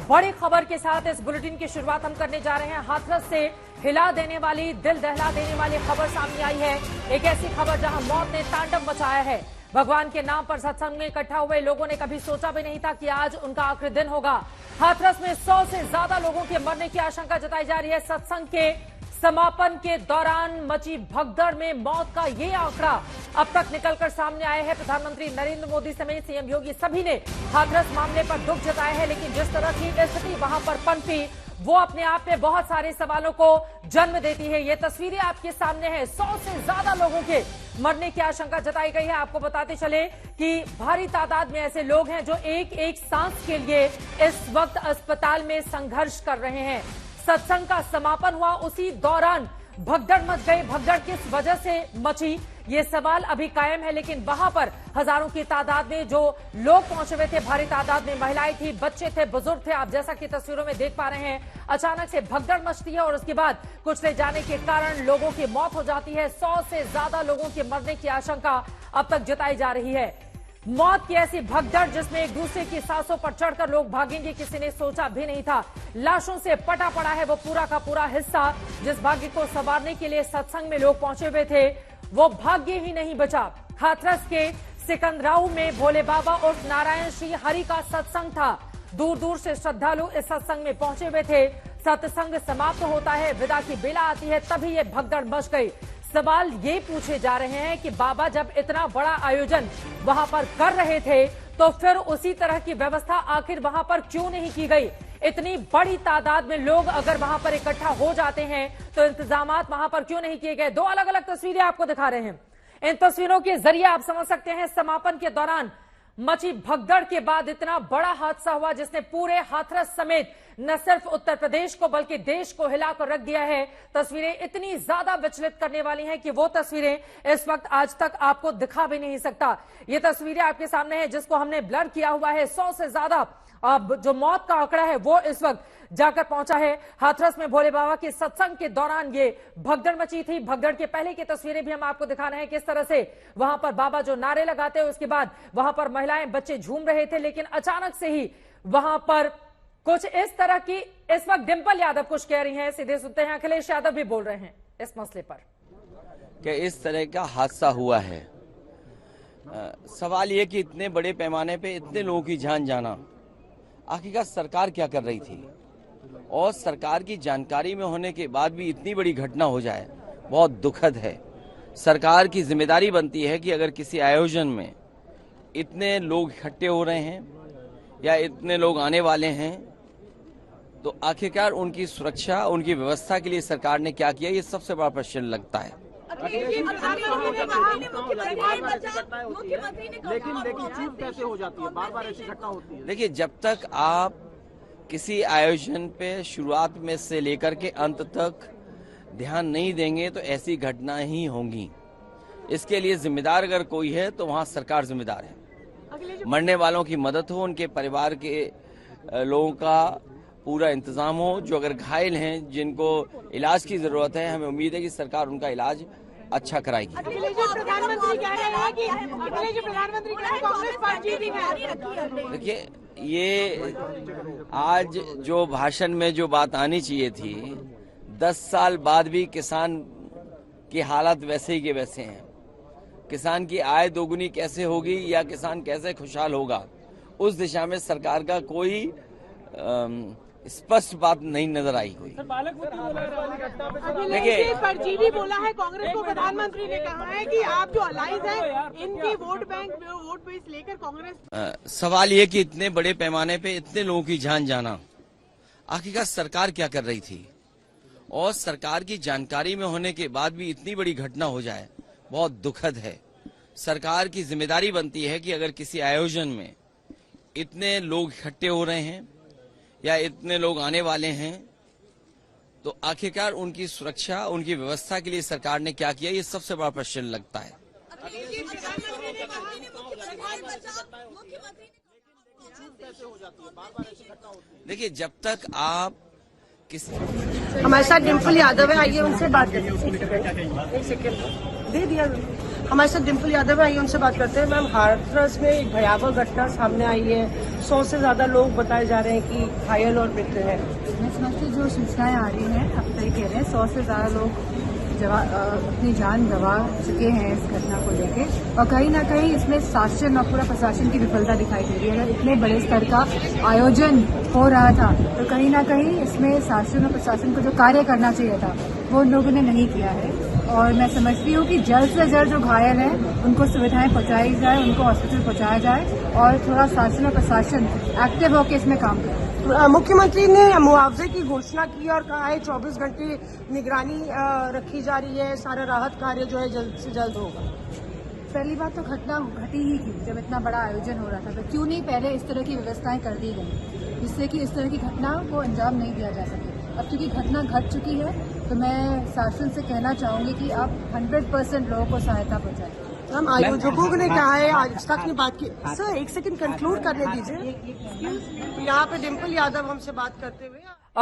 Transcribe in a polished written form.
बड़ी खबर के साथ इस बुलेटिन की शुरुआत हम करने जा रहे हैं। हाथरस से हिला देने वाली, दिल दहला देने वाली खबर सामने आई है। एक ऐसी खबर जहां मौत ने तांडव मचाया है। भगवान के नाम पर सत्संग में इकट्ठा हुए लोगों ने कभी सोचा भी नहीं था कि आज उनका आखिरी दिन होगा। हाथरस में 100 से ज्यादा लोगों के मरने की आशंका जताई जा रही है। सत्संग के समापन के दौरान मची भगदड़ में मौत का ये आंकड़ा अब तक निकलकर सामने आया है। प्रधानमंत्री नरेंद्र मोदी समेत सीएम योगी सभी ने हाथरस मामले पर दुख जताया है, लेकिन जिस तरह की स्थिति वहां पर पनपी वो अपने आप में बहुत सारे सवालों को जन्म देती है। ये तस्वीरें आपके सामने है। 100 से ज्यादा लोगों के मरने की आशंका जताई गई है। आपको बताते चले कि भारी तादाद में ऐसे लोग हैं जो एक एक सांस के लिए इस वक्त अस्पताल में संघर्ष कर रहे हैं। सत्संग का समापन हुआ, उसी दौरान भगदड़ मच गई। भगदड़ किस वजह से मची ये सवाल अभी कायम है, लेकिन वहां पर हजारों की तादाद में जो लोग पहुंचे हुए थे, भारी तादाद में महिलाएं थी, बच्चे थे, बुजुर्ग थे। आप जैसा कि तस्वीरों में देख पा रहे हैं, अचानक से भगदड़ मचती है और उसके बाद कुचले जाने के कारण लोगों की मौत हो जाती है। 100 से ज्यादा लोगों के मरने की आशंका अब तक जताई जा रही है। मौत की ऐसी भगदड़ जिसमें एक दूसरे की सांसों पर चढ़कर लोग भागेंगे, किसी ने सोचा भी नहीं था। लाशों से पटा पड़ा है वो पूरा का पूरा हिस्सा। जिस भाग्य को संवारने के लिए सत्संग में लोग पहुंचे हुए थे, वो भाग्य ही नहीं बचा। हाथरस के सिकंदराऊ में भोले बाबा और नारायण श्री हरि का सत्संग था। दूर दूर से श्रद्धालु इस सत्संग में पहुंचे हुए थे। सत्संग समाप्त होता है, विदा की बेला आती है, तभी ये भगदड़ मच गई। सवाल ये पूछे जा रहे हैं कि बाबा जब इतना बड़ा आयोजन वहां पर कर रहे थे, तो फिर उसी तरह की व्यवस्था आखिर वहां पर क्यों नहीं की गई? इतनी बड़ी तादाद में लोग अगर वहां पर इकट्ठा हो जाते हैं तो इंतजामात वहां पर क्यों नहीं किए गए? दो अलग अलग तस्वीरें आपको दिखा रहे हैं। इन तस्वीरों के जरिए आप समझ सकते हैं समापन के दौरान मची भगदड़ के बाद इतना बड़ा हादसा हुआ जिसने पूरे हाथरस समेत न सिर्फ उत्तर प्रदेश को बल्कि देश को हिलाकर रख दिया है। तस्वीरें इतनी ज्यादा विचलित करने वाली हैं कि वो तस्वीरें इस वक्त आज तक आपको दिखा भी नहीं सकता। ये तस्वीरें आपके सामने है जिसको हमने ब्लर किया हुआ है। 100 से ज्यादा जो मौत का आंकड़ा है वो इस वक्त जाकर पहुंचा है। हाथरस में भोले बाबा के सत्संग के दौरान ये भगदड़ मची थी। भगदड़ के पहले की तस्वीरें भी हम आपको दिखा रहे हैं, किस तरह से वहां पर बाबा जो नारे लगाते हैं, उसके बाद वहां पर महिलाएं बच्चे झूम रहे थे, लेकिन अचानक से ही वहां पर कुछ इस तरह की, इस वक्त डिंपल यादव कुछ कह रही हैं, सीधे सुनते हैं। अखिलेश यादव भी बोल रहे हैं इस मसले पर कि इस तरह का हादसा हुआ है। सवाल ये कि इतने बड़े पैमाने पे इतने लोगों की जान जाना, आखिरकार सरकार क्या कर रही थी? और सरकार की जानकारी में होने के बाद भी इतनी बड़ी घटना हो जाए, बहुत दुखद है। सरकार की जिम्मेदारी बनती है कि अगर किसी आयोजन में इतने लोग इकट्ठे हो रहे हैं या इतने लोग आने वाले हैं, तो आखिरकार उनकी सुरक्षा, उनकी व्यवस्था के लिए सरकार ने क्या किया, ये सबसे बड़ा प्रश्न लगता है। लेकिन चूक कैसे हो जाती है? बार बार ऐसी घटना होती है। देखिए, जब तक आप किसी आयोजन पे शुरुआत में से लेकर के अंत तक ध्यान नहीं देंगे तो ऐसी घटना ही होंगी। इसके लिए जिम्मेदार अगर कोई है तो वहाँ सरकार जिम्मेदार है। मरने वालों की मदद हो, उनके परिवार के लोगों का पूरा इंतजाम हो। जो अगर घायल हैं, जिनको इलाज की जरूरत है, हमें उम्मीद है कि सरकार उनका इलाज अच्छा कराएगी। देखिए, ये आज जो भाषण में जो बात आनी चाहिए थी, 10 साल बाद भी किसान की हालत वैसे ही के वैसे हैं। किसान की आय दोगुनी कैसे होगी या किसान कैसे खुशहाल होगा, उस दिशा में सरकार का कोई स्पष्ट बात नहीं नजर आई हुई। देखिए, परजीवी बोला है कांग्रेस को। प्रधानमंत्री ने कहा है कि आप जो अलाइज हैं, इनकी वोट बेस लेकर कांग्रेस। सवाल ये कि इतने बड़े पैमाने पे इतने लोगों की जान जाना, आखिरकार सरकार क्या कर रही थी? और सरकार की जानकारी में होने के बाद भी इतनी बड़ी घटना हो जाए, बहुत दुखद है। सरकार की जिम्मेदारी बनती है कि अगर किसी आयोजन में इतने लोग इकट्ठे हो रहे हैं या इतने लोग आने वाले हैं, तो आखिरकार उनकी सुरक्षा, उनकी व्यवस्था के लिए सरकार ने क्या किया, ये सबसे बड़ा प्रश्न लगता है। देखिए, जब तक आप हमारे साथ डिंपल यादव है, आइए उनसे बात करें। एक सेकंड दे दिया। हमारे साथ डिम्पल यादव आई, उनसे बात करते हैं। मैम, हाथरस में एक भयावह घटना सामने आई है, 100 से ज्यादा लोग बताए जा रहे हैं कि घायल और मृत हैं। मैं समझती हूँ जो सूचनाएं आ रही हैं, आप सही कह रहे हैं, 100 से ज्यादा लोग अपनी जान गंवा चुके हैं इस घटना को लेके, और कहीं ना कहीं इसमें शासन और पूरा प्रशासन की विफलता दिखाई दे रही है। अगर इतने बड़े स्तर का आयोजन हो रहा था तो कहीं ना कहीं इसमें शासन और प्रशासन को जो कार्य करना चाहिए था वो उन लोगों ने नहीं किया है। और मैं समझती हूँ कि जल्द से जल्द जो घायल हैं उनको सुविधाएं पहुंचाई जाए, उनको हॉस्पिटल पहुंचाया जाए, और थोड़ा शासन और प्रशासन एक्टिव होकर इसमें काम करे। मुख्यमंत्री ने मुआवजे की घोषणा की और कहा है 24 घंटे निगरानी रखी जा रही है, सारा राहत कार्य जो है जल्द से जल्द होगा। पहली बात तो घटना घटी ही थी, जब इतना बड़ा आयोजन हो रहा था तो क्यों नहीं पहले इस तरह की व्यवस्थाएं कर दी गई जिससे कि इस तरह की घटना को अंजाम नहीं दिया जा सके। अब चूंकि घटना घट चुकी है तो मैं शासन से कहना चाहूंगी कि आप 100% लोगों को सहायता पहुंचाएं। हम आयोजकों ने कहा है, आज तक ने बात की। सर, एक सेकंड कंक्लूड करने दीजिए। यहाँ पे डिम्पल यादव हमसे बात करते हुए